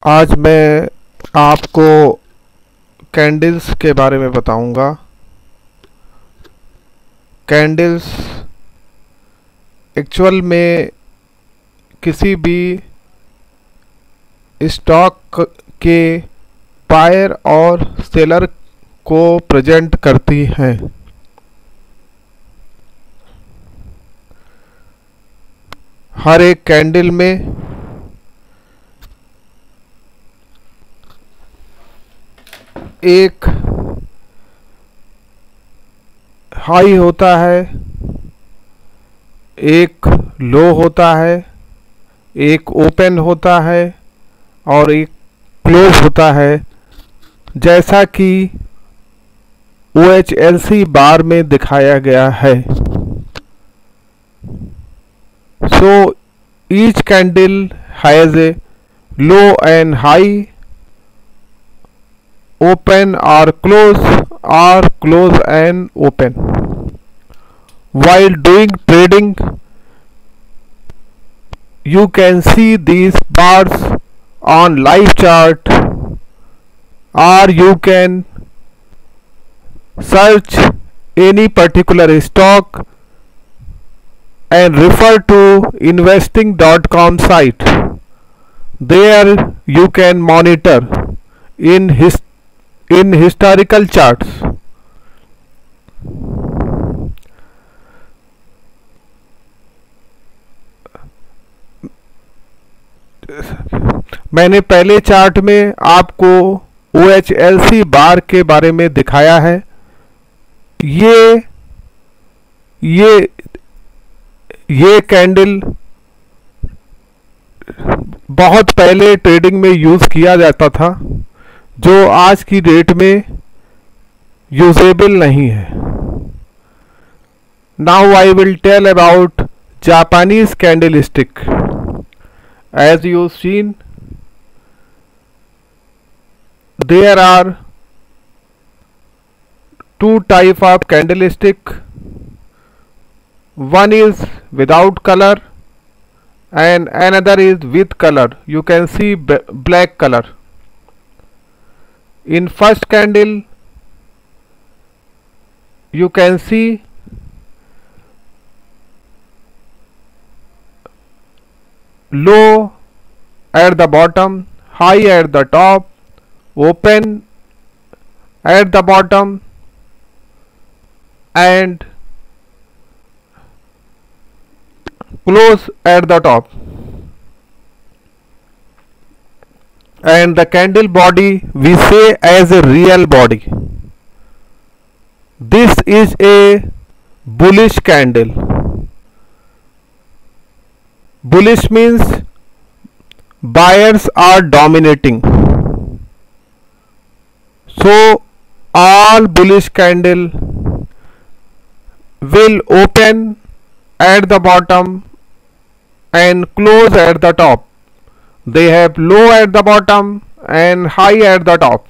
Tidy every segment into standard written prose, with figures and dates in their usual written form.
आज मैं आपको कैंडल्स के बारे में बताऊंगा। कैंडल्स एक्चुअल में किसी भी स्टॉक के बायर और सेलर को प्रेजेंट करती हैं। हर एक कैंडल में एक हाई होता है, एक लो होता है, एक ओपन होता है और एक क्लोज होता है, जैसा कि OHLC बार में दिखाया गया है। So each candle has a low and high, open or close and open. While doing trading, you can see these bars on live chart, or you can search any particular stock and refer to investing.com site. There you can monitor in historical charts. मैंने पहले chart में आपको OHLC बार के बारे में दिखाया है। ये कैंडल बहुत पहले ट्रेडिंग में यूज़ किया जाता था, जो आज की डेट में यूजेबल नहीं है। Now I will tell about Japanese candlestick. As you seen, there are two type of candlestick. One is without color and another is with color. You can see black color. In first candle you can see low at the bottom, high at the top, open at the bottom and close at the top, and the candle body we say as a real body. This is a bullish candle. Bullish means buyers are dominating. So all bullish candle will open at the bottom and close at the top. They have low at the bottom and high at the top.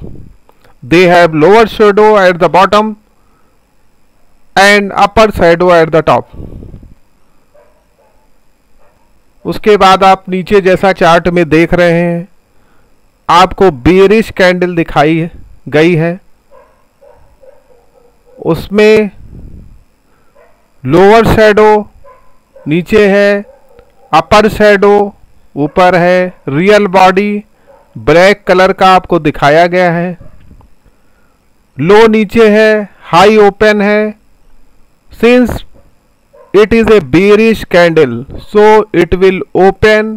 They have lower shadow at the bottom and upper shadow at the top. उसके बाद आप नीचे जैसा chart में देख रहे हैं, आपको बेरिश कैंडल दिखाई गई है। उसमें लोअर शैडो नीचे है, अपर शैडो ऊपर है, रियल बॉडी ब्लैक कलर का आपको दिखाया गया है। लो नीचे है, हाई ओपन है। Since it is a bearish candle, so it will open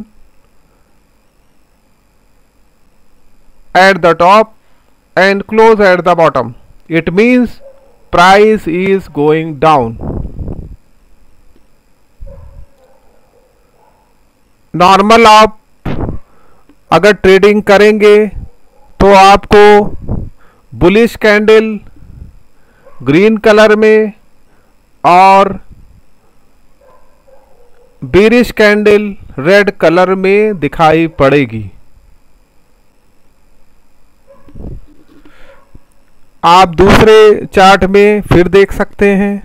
at the top and close at the bottom. It means price is going down. Normal आप अगर ट्रेडिंग करेंगे तो आपको बुलिश कैंडल ग्रीन कलर में और bearish candle red colour में दिखाई पड़ेगी। आप दूसरे चार्ट में फिर देख सकते हैं,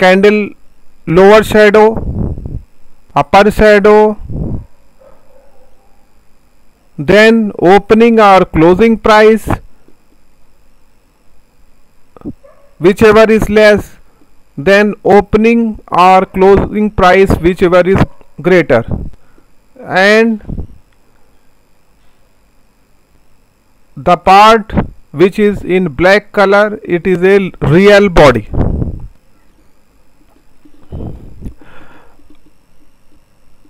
candle lower shadow upper shadow, then opening or closing price, whichever is less, then opening or closing price whichever is greater, and the part which is in black color, it is a real body.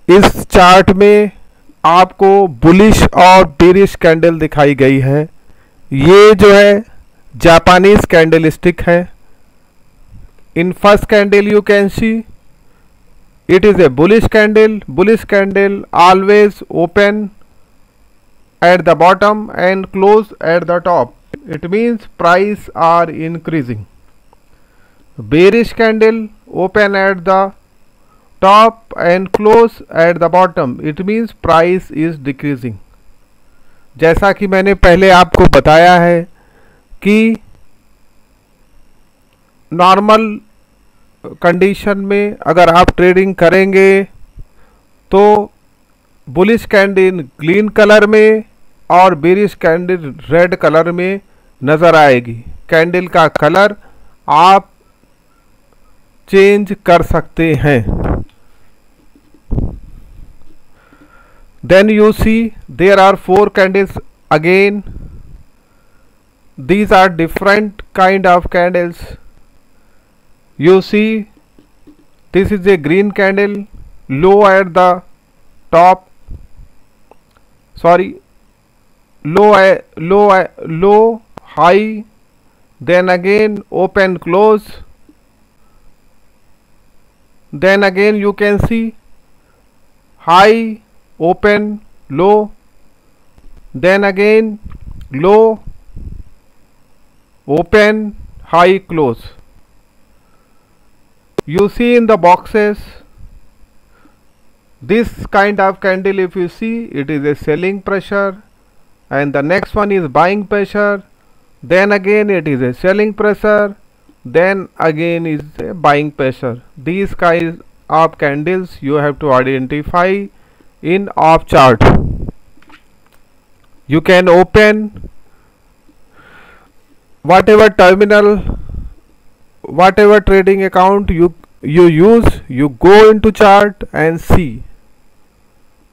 इस chart में आपको bullish और bearish candle दिखाई गई है। ये जो है जापानीज कैंडल स्टिक है। In first candle you can see it is a bullish candle. Bullish candle always open at the bottom and close at the top. It means price are increasing. Bearish candle open at the top and close at the bottom. It means price is decreasing. जैसा कि मैंने पहले आपको बताया है कि normal condition में अगर आप ट्रेडिंग करेंगे तो बुलिश कैंडल ग्रीन कलर में और बेरिश कैंडल रेड कलर में नज़र आएगी। कैंडल का कलर आप चेंज कर सकते हैं। Then you see there are 4 candles again. These are different kind of candles. You see this is a green candle, low at the top, sorry, low high, then again open close, then again you can see high open low, then again low open high close. You see in the boxes this kind of candle, if you see, it is a selling pressure, and the next one is buying pressure, then again it is a selling pressure, then again is a buying pressure. These kinds of candles you have to identify in off chart. You can open whatever terminal, whatever trading account you use, you go into chart and see,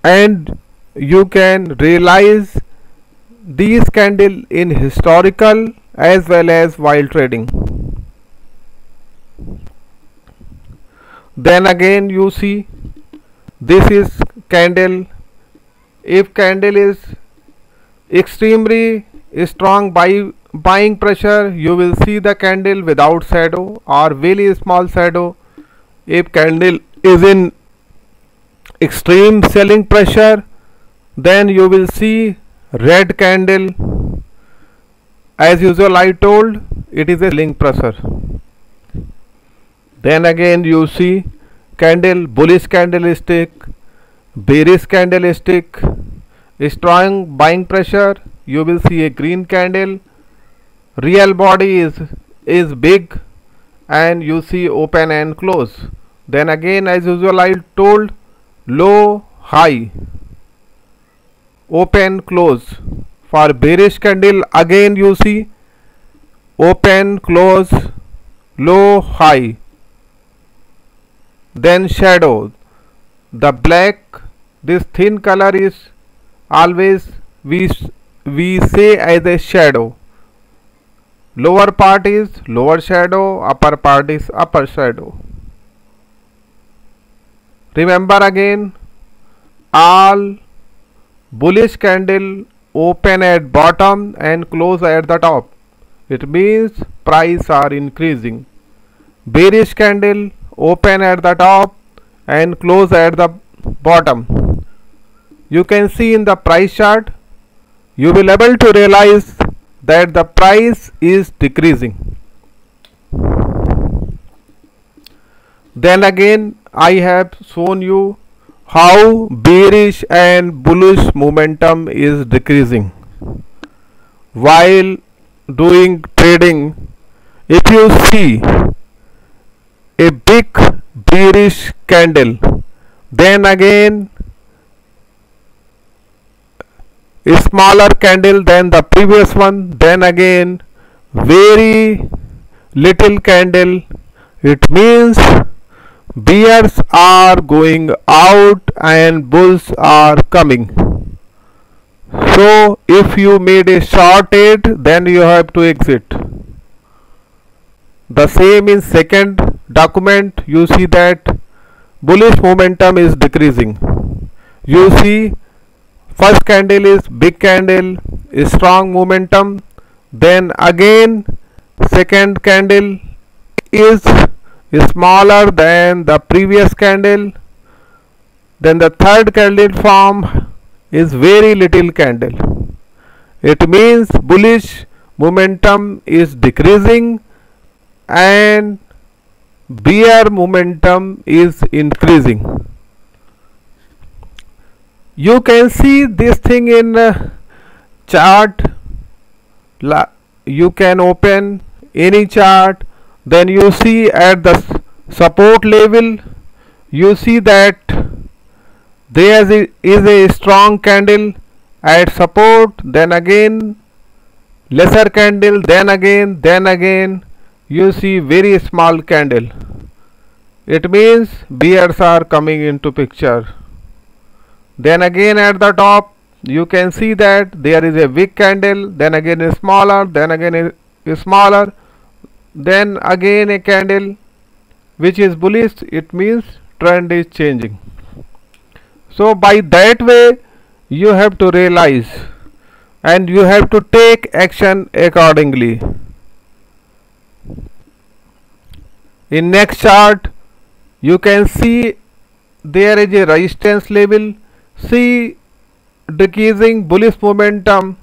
and you can realize these candle in historical as well as while trading. Then again you see this is candle. If candle is extremely strong buying pressure, you will see the candle without shadow or very small shadow. If candle is in extreme selling pressure, then you will see red candle. As usual, I told it is a selling pressure. Then again you see candle, bullish candlestick, bearish candlestick, strong buying pressure, you will see a green candle. Real body is big, and you see open and close. Then again, as usual, I told low high, open close. For bearish candle, again you see open close, low high, then shadow. The black, this thin color is always we say as a shadow. Lower part is lower shadow, upper part is upper shadow. Remember again, all bullish candle open at bottom and close at the top. It means price are increasing. Bearish candle open at the top and close at the bottom. You can see in the price chart, you will able to realize that the price is decreasing. Then again, I have shown you how bearish and bullish momentum is decreasing. While doing trading, if you see a big bearish candle then again a smaller candle than the previous one, then again very little candle. It means bears are going out and bulls are coming. So if you made a short trade, then you have to exit. The same in second document, you see that bullish momentum is decreasing. You see first candle is big candle, is strong momentum, then again second candle is smaller than the previous candle, then the third candle form is very little candle. It means bullish momentum is decreasing and bear momentum is increasing. You can see this thing in chart. You can open any chart, then you see at the support level, you see that there is a strong candle at support, then again lesser candle, then again you see very small candle. It means bears are coming into picture. Then again at the top you can see that there is a big candle, then again a smaller, then again a smaller, then again a candle which is bullish. It means trend is changing. So by that way you have to realize and you have to take action accordingly. In next chart you can see there is a resistance level. See decreasing bullish momentum.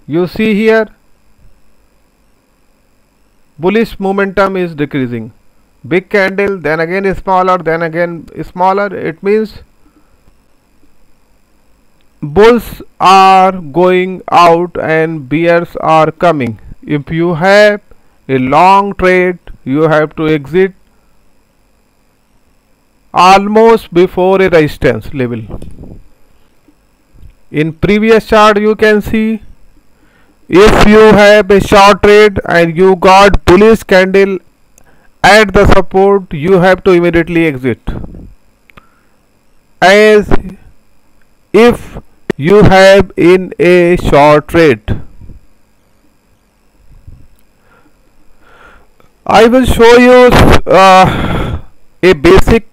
You see here bullish momentum is decreasing. Big candle, then again smaller, then again smaller. It means bulls are going out and bears are coming. If you have a long trade, you have to exit almost before a resistance level. In previous chart you can see if you have a short trade and you got bullish candle at the support, you have to immediately exit, as if you have in a short trade. I will show you a basic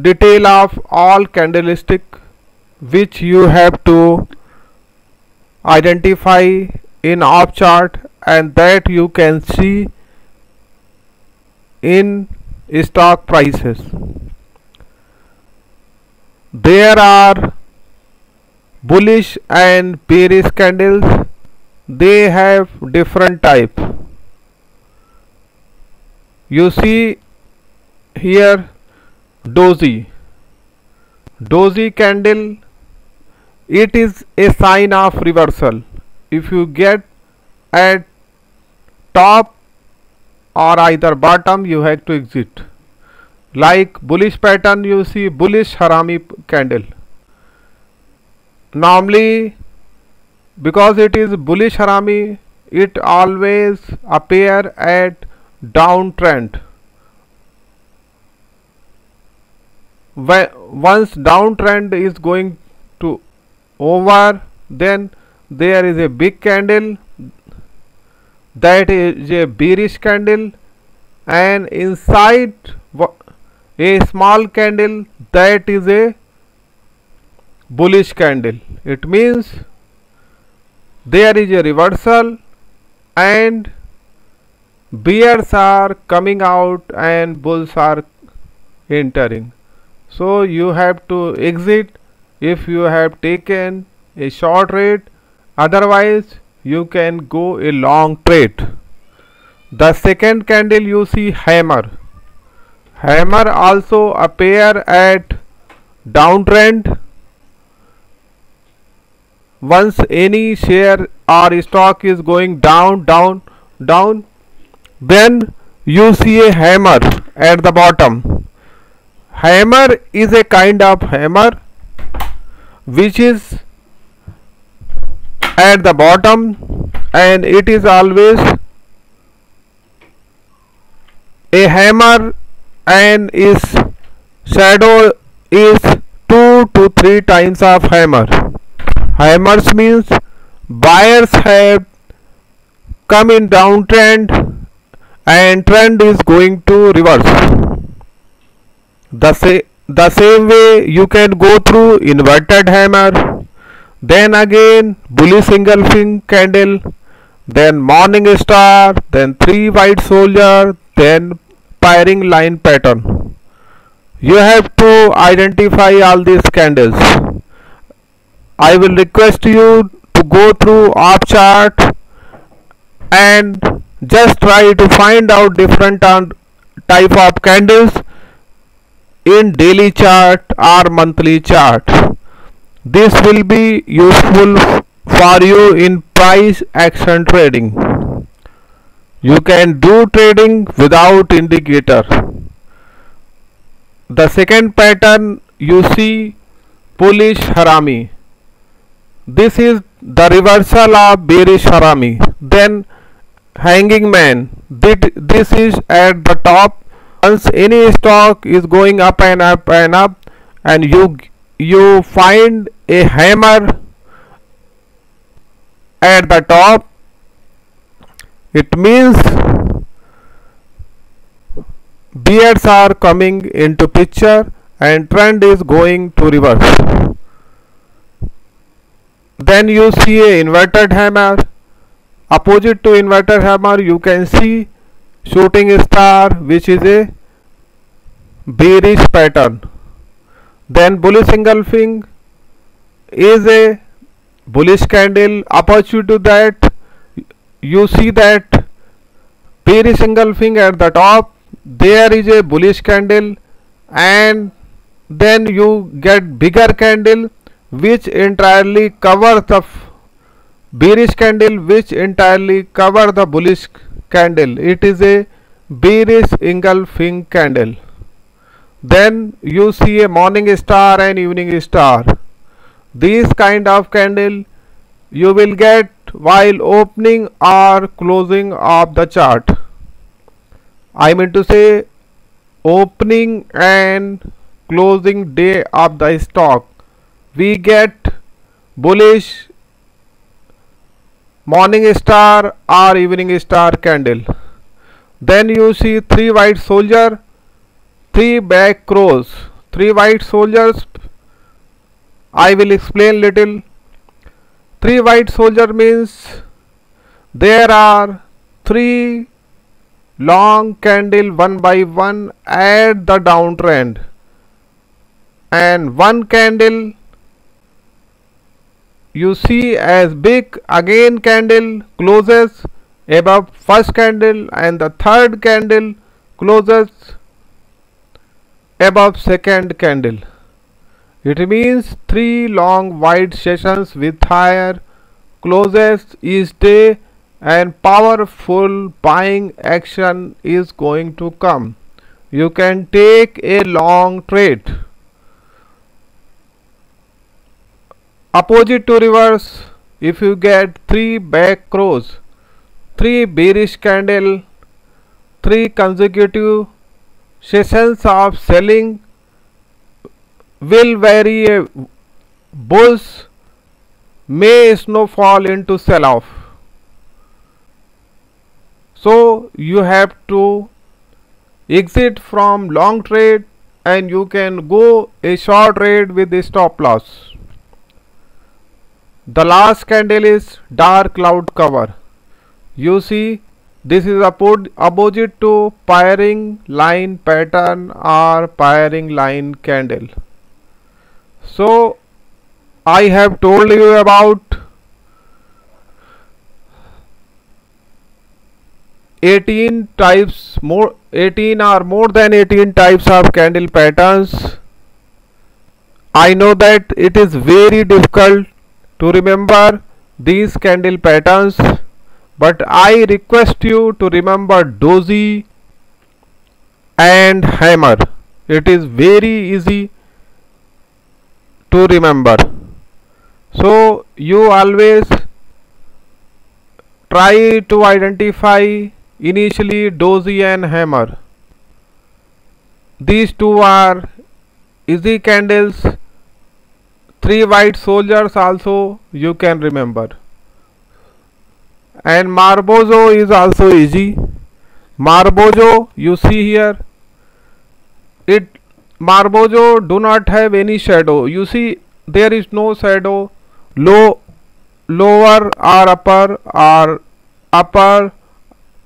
detail of all candlestick which you have to identify in off chart, and that you can see in stock prices. There are bullish and bearish candles. They have different type. You see here doji candle, it is a sign of reversal. If you get at top or either bottom, you have to exit. Like bullish pattern, you see bullish harami candle. Normally because it is bullish harami, it always appear at downtrend. Once downtrend is going to over, then there is a big candle, that is a bearish candle, and inside a small candle, that is a bullish candle. It means there is a reversal and bears are coming out and bulls are entering. So you have to exit if you have taken a short trade, otherwise you can go a long trade. The second candle you see hammer. Hammer also appear at downtrend. Once any share or stock is going down, Then you see a hammer at the bottom. Hammer is a kind of hammer which is at the bottom, and it is always a hammer, and its shadow is 2 to 3 times of hammer. Hammers means buyers have come in downtrend and trend is going to reverse. The same way you can go through inverted hammer, then again bullish engulfing candle, then morning star, then 3 white soldier, then firing line pattern. You have to identify all these candles. I will request you to go through off chart and just try to find out different type of candles in daily chart or monthly chart. This will be useful for you in price action trading. You can do trading without indicator. The second pattern you see, bullish harami. This is the reversal of bearish harami. Then hanging man. This is at the top. Once any stock is going up and up and up, and you find a hammer at the top, it means bears are coming into picture and trend is going to reverse. Then you see a inverted hammer. Opposite to inverted hammer you can see shooting star, which is a bearish pattern. Then bullish engulfing is a bullish candle. Opposite to that you see that bearish engulfing at the top, there is a bullish candle, and then you get bigger candle which entirely covers the bearish candle, which entirely cover the bullish candle. It is a bearish engulfing candle. Then you see a morning star and evening star. These kind of candle you will get while opening or closing of the chart. I mean to say opening and closing day of the stock, we get bullish morning star or evening star candle. Then you see 3 white soldier, 3 black crows. 3 white soldiers I will explain little. 3 white soldier means there are 3 long candle one by one at the downtrend, and one candle you see as big, again candle closes above first candle, and the third candle closes above second candle. It means 3 long white sessions with higher closes each day, and powerful buying action is going to come. You can take a long trade. Opposite to reverse, if you get 3 back crows, 3 bearish candle, 3 consecutive sessions of selling will vary. A bulls may snowfall into sell off. So you have to exit from long trade, and you can go a short trade with the stop loss. The last candle is dark cloud cover. You see this is opposite to firing line pattern or firing line candle. So I have told you about 18 types, 18 or more than 18 types of candle patterns. I know that it is very difficult to remember these candle patterns, but I request you to remember doji and hammer. It is very easy to remember. So you always try to identify initially doji and hammer. These two are easy candles. 3 white soldiers also you can remember. And Marbojo is also easy. Marbojo, you see here, Marbojo do not have any shadow. You see there is no shadow. Lower or upper, or upper,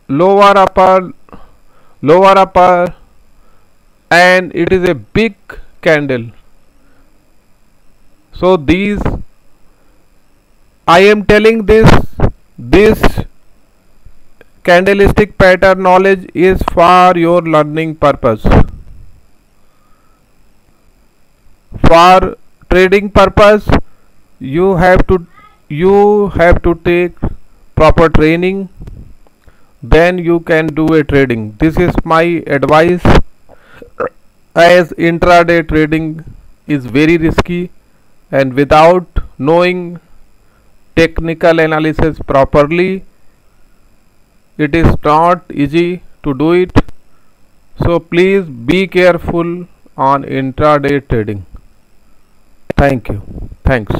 lower upper, lower upper, and it is a big candle. So these, I am telling this candlestick pattern knowledge is for your learning purpose. For trading purpose, you have to take proper training, then you can do a trading. This is my advice, as intraday trading is very risky, and without knowing technical analysis properly, it is not easy to do it. So please be careful on intraday trading. Thank you. Thanks.